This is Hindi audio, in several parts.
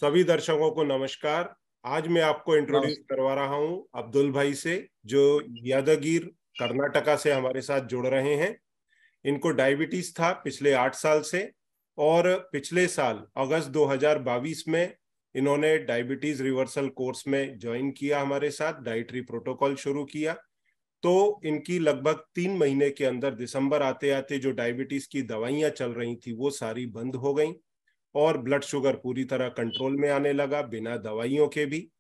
सभी दर्शकों को नमस्कार। आज मैं आपको इंट्रोड्यूस करवा रहा हूं अब्दुल भाई से, जो यादगीर कर्नाटका से हमारे साथ जुड़ रहे हैं। इनको डायबिटीज था पिछले 8 साल से, और पिछले साल अगस्त 2022 में इन्होंने डायबिटीज रिवर्सल कोर्स में ज्वाइन किया, हमारे साथ डाइटरी प्रोटोकॉल शुरू किया। तो इनकी लगभग 3 महीने के अंदर दिसंबर आते आते जो डायबिटीज की दवाइयां चल रही थी वो सारी बंद हो गई, और ब्लड शुगर पूरी तरह कंट्रोल में आने लगा बिना दवाइयों के भी।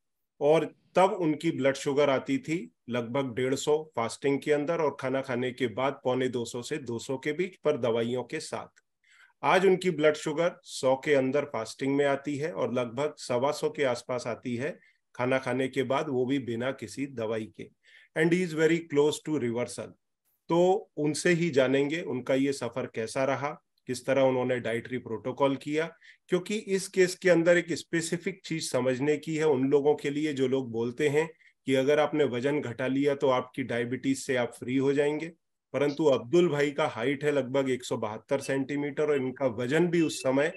और तब उनकी ब्लड शुगर आती थी लगभग 150 फास्टिंग के अंदर, और खाना खाने के बाद 125 से 200 के बीच पर दवाइयों के साथ। आज उनकी ब्लड शुगर 100 के अंदर फास्टिंग में आती है, और लगभग 125 के आसपास आती है खाना खाने के बाद, वो भी बिना किसी दवाई के। And he is very close to reversal. तो उनसे ही जानेंगे उनका ये सफर कैसा रहा, किस तरह उन्होंने डाइटरी प्रोटोकॉल किया। क्योंकि इस केस के अंदर एक स्पेसिफिक चीज समझने की है उन लोगों के लिए जो लोग बोलते हैं कि अगर आपने वजन घटा लिया तो आपकी डायबिटीज से आप फ्री हो जाएंगे। परंतु अब्दुल भाई का हाइट है लगभग 172 सेंटीमीटर, और इनका वजन भी उस समय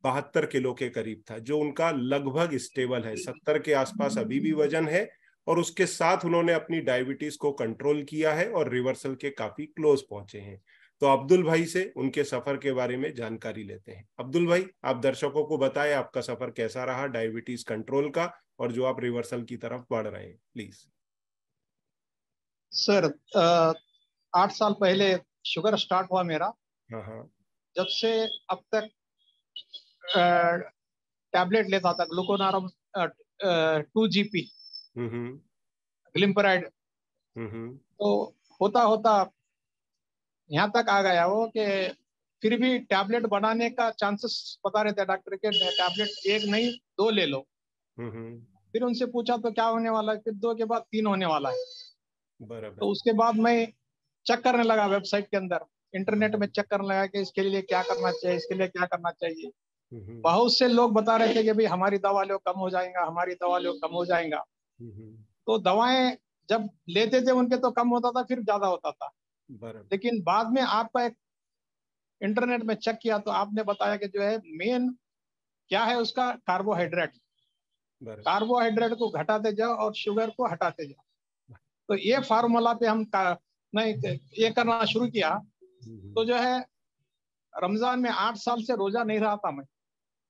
72 किलो के करीब था, जो उनका लगभग स्टेबल है। 70 के आसपास अभी भी वजन है, और उसके साथ उन्होंने अपनी डायबिटीज को कंट्रोल किया है और रिवर्सल के काफी क्लोज पहुंचे हैं। तो अब्दुल भाई से उनके सफर के बारे में जानकारी लेते हैं। अब्दुल भाई, आप दर्शकों को बताएं आपका सफर कैसा रहा डायबिटीज कंट्रोल का, और जो आप रिवर्सल की तरफ बढ़ रहे हैं, प्लीज। सर 8 साल पहले शुगर स्टार्ट हुआ मेरा। हाँ। जब से अब तक टैबलेट लेता था, ग्लूकोनारम 2 GP ग्लिम्पराइड। तो होता होता यहाँ तक आ गया वो कि फिर भी टैबलेट बनाने का चांसेस बता रहे थे डॉक्टर के, टैबलेट 1 नहीं 2 ले लो। फिर उनसे पूछा तो क्या होने वाला है, फिर 2 के बाद 3 होने वाला है। बराबर। तो उसके बाद मैं चेक करने लगा वेबसाइट के अंदर, इंटरनेट में चेक करने लगा कि इसके लिए क्या करना चाहिए, इसके लिए क्या करना चाहिए। बहुत से लोग बता रहे थे कि भाई हमारी दवा लो कम हो जाएगा, हमारी दवा लो कम हो जाएगा। तो दवाएं जब लेते थे उनके तो कम होता था, फिर ज्यादा होता था। लेकिन बाद में आपका एक इंटरनेट में चेक किया तो आपने बताया कि जो है मेन क्या है उसका, कार्बोहाइड्रेट। कार्बोहाइड्रेट को घटाते जाओ और शुगर को हटाते जाओ। तो ये फार्मूला पे हम नहीं ये करना शुरू किया। तो जो है रमजान में 8 साल से रोजा नहीं रहा था मैं,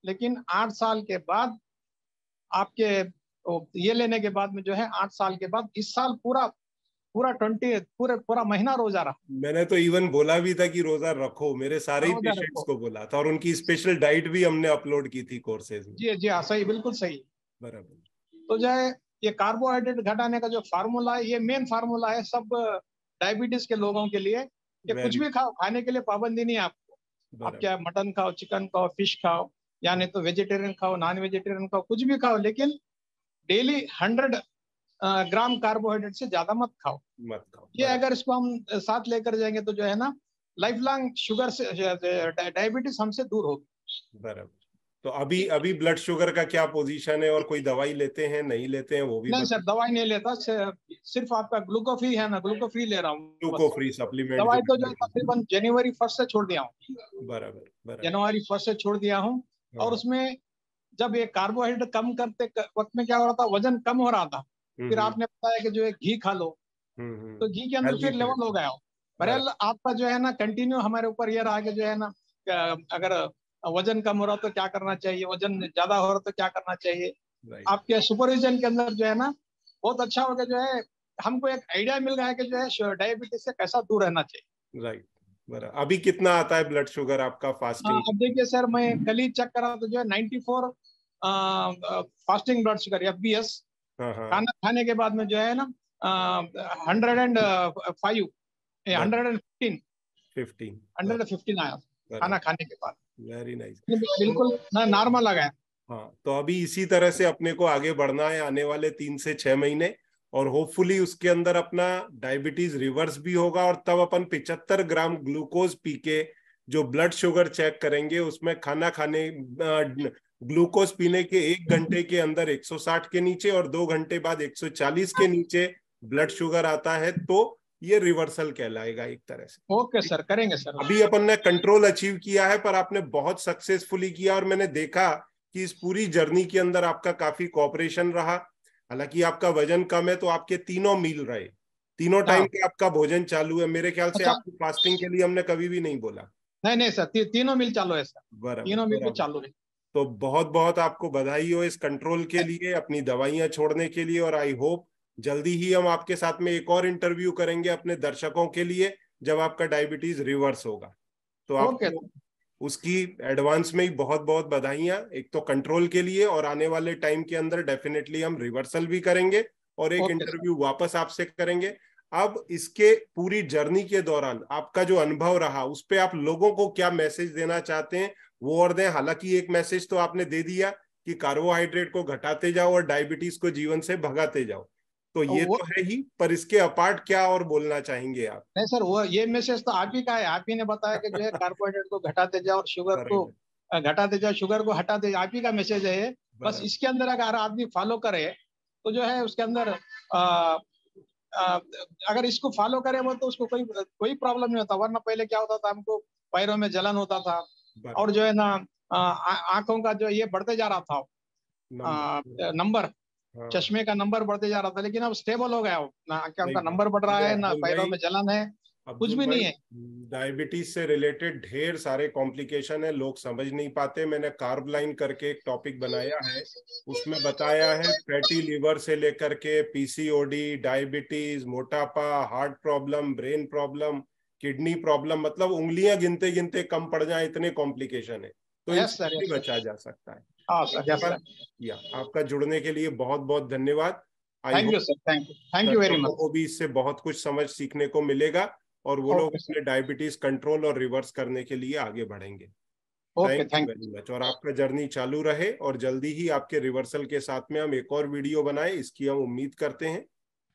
लेकिन 8 साल के बाद आपके ये लेने के बाद में जो है 8 साल के बाद इस साल पूरा 20 पूरा महीना रोजा रहा। मैंने तो इवन बोला भी था कि रोजा रखो, मेरे सारे ही पेशेंट्स को बोला था, और उनकी स्पेशल डाइट भी हमने अपलोड की थी कोर्सेज में। जी हाँ, सही, बिल्कुल सही। बराबर। तो जो है ये कार्बोहाइड्रेट घटाने का जो फार्मूला है, ये मेन फार्मूला है सब डायबिटीज के लोगों के लिए कि कुछ भी खाओ, खाने के लिए पाबंदी नहीं है आपको। आप क्या मटन खाओ, चिकन खाओ, फिश खाओ, या नहीं तो वेजिटेरियन खाओ, नॉन वेजिटेरियन खाओ, कुछ भी खाओ, लेकिन डेली 100 ग्राम कार्बोहाइड्रेट से ज्यादा मत खाओ। ये अगर इसको हम साथ लेकर जाएंगे तो जो है ना लाइफ लॉन्ग शुगर से डायबिटीज हमसे दूर होगी। बराबर। तो अभी ब्लड शुगर का क्या पोजीशन है, और कोई दवाई लेते हैं नहीं लेते हैं वो भी? नहीं सर, दवाई नहीं लेता, सिर्फ आपका ग्लूकोफ्री है ना, ग्लूकोफ्री ले रहा हूँ। ग्लूकोफ्री सप्लीमेंट दवाई तो जो तकरीबन जनवरी 1 से छोड़ दिया हूँ। बराबर। जनवरी 1 से छोड़ दिया हूँ। और उसमें जब ये कार्बोहाइड्रेट कम करते वक्त में क्या हो रहा था, वजन कम हो रहा था। फिर आपने बताया कि जो है घी खा लो, तो घी के अंदर फिर लेवल हो गया। बहरहाल आपका जो है ना कंटिन्यू हमारे ऊपर ये रहा कि जो है ना अगर वजन कम हो रहा तो क्या करना चाहिए, वजन ज्यादा हो रहा तो क्या करना चाहिए। आपके सुपरविजन के अंदर जो है ना बहुत अच्छा हो गया, जो है हमको एक आइडिया मिल गया है कि जो है डायबिटीज से कैसा दूर रहना चाहिए। राइट। बराबर। अभी कितना आता है ब्लड शुगर आपका फास्टिंग? अब देखिए सर, मैं कल ही चेक करा तो जो है 94 फास्टिंग ब्लड शुगर FBS। खाना खाने के बाद में जो है ना 105 115 आया खाना खाने के बाद। Very nice. बिल्कुल नॉर्मल आ गया। हाँ, तो अभी इसी तरह से अपने को आगे बढ़ना है आने वाले 3 से 6 महीने, और होपफुली उसके अंदर अपना डायबिटीज रिवर्स भी होगा, और तब अपन 75 ग्राम ग्लूकोज पी के जो ब्लड शुगर चेक करेंगे, उसमें खाना खाने ग्लूकोज पीने के 1 घंटे के अंदर 160 के नीचे और 2 घंटे बाद 140 के नीचे ब्लड शुगर आता है, तो ये रिवर्सल कहलाएगा एक तरह से। ओके सर, करेंगे सर। अभी अपन ने कंट्रोल अचीव किया है, पर आपने बहुत सक्सेसफुली किया, और मैंने देखा कि इस पूरी जर्नी के अंदर आपका काफी कोऑपरेशन रहा। हालांकि आपका वजन कम है तो आपके तीनों मील रहे, तीनों टाइम का आपका भोजन चालू है। मेरे ख्याल से अच्छा, आपको फास्टिंग के लिए हमने कभी भी नहीं बोला। नहीं नहीं सर, तीनों मिल चालू है सर, बराबर तीनों मिल बराबर। चालू है। तो बहुत बहुत आपको बधाई हो इस कंट्रोल के लिए, अपनी दवाइयां छोड़ने के लिए। और आई होप जल्दी ही हम आपके साथ में एक और इंटरव्यू करेंगे अपने दर्शकों के लिए, जब आपका डायबिटीज रिवर्स होगा। तो ओके आपको उसकी एडवांस में ही बहुत बहुत बधाइयां, एक तो कंट्रोल के लिए, और आने वाले टाइम के अंदर डेफिनेटली हम रिवर्सल भी करेंगे और एक ओके सर। इंटरव्यू वापस आपसे करेंगे। अब इसके पूरी जर्नी के दौरान आपका जो अनुभव रहा, उस पे आप लोगों को क्या मैसेज देना चाहते हैं वो और दें। हालांकि एक मैसेज तो आपने दे दिया कि कार्बोहाइड्रेट को घटाते जाओ और डायबिटीज को जीवन से भगाते जाओ, तो ये वो तो है ही, पर इसके अपार्ट क्या और बोलना चाहेंगे आप? नहीं सर, वो ये मैसेज तो आप ही का है, आप ही ने बताया कि जो है कार्बोहाइड्रेट को घटाते जाओ और शुगर को बराबर घटाते जाओ, शुगर को हटाते जाओ, आप ही का मैसेज है ये। बस बराबर। इसके अंदर अगर आदमी फॉलो करे तो जो है उसके अंदर आ, अगर इसको फॉलो करे वो, तो उसको कोई कोई प्रॉब्लम नहीं होता। वरना पहले क्या होता था, हमको पैरों में जलन होता था, बराबर। और जो है ना आंखों का जो ये बढ़ते जा रहा था, नंबर। नंबर, हाँ। चश्मे का नंबर बढ़ते जा रहा था। लेकिन अब स्टेबल हो गया हो, ना आंखों सही का बात। नंबर बढ़ रहा देखिए है, ना अब्दुल पैरों भाई, में जलन है, कुछ अब्दुल भी भाई, नहीं है। डायबिटीज से रिलेटेड ढेर सारे कॉम्प्लिकेशन है, लोग समझ नहीं पाते। मैंने कार्ब लाइन करके एक टॉपिक बनाया है, उसमें बताया है फैटी लिवर से लेकर के पीसीओडी, डायबिटीज, मोटापा, heart problem, brain problem, kidney problem, मतलब उंगलियां गिनते गिनते कम पड़ जाए इतने कॉम्प्लिकेशन है। तो यस इनसे सर, भी यस बचा सर। जा सकता है। हाँ एक सर, यस बार, सर। या आपका जुड़ने के लिए बहुत बहुत धन्यवाद। आई thank you hope sir, thank you very दर्शकों मच। को भी इससे बहुत कुछ समझ सीखने को मिलेगा और वो लोग ओके सर। अपने डायबिटीज कंट्रोल और रिवर्स करने के लिए आगे बढ़ेंगे। Okay, thank you thank very much. और आपका जर्नी चालू रहे और जल्दी ही आपके रिवर्सल के साथ में हम एक और वीडियो बनाए, इसकी हम उम्मीद करते हैं।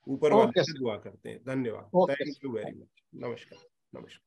ऊपर यू। वाले ओके से सर। दुआ करते हैं। धन्यवाद। Okay thank you sir. Very much. नमस्कार। नमस्कार।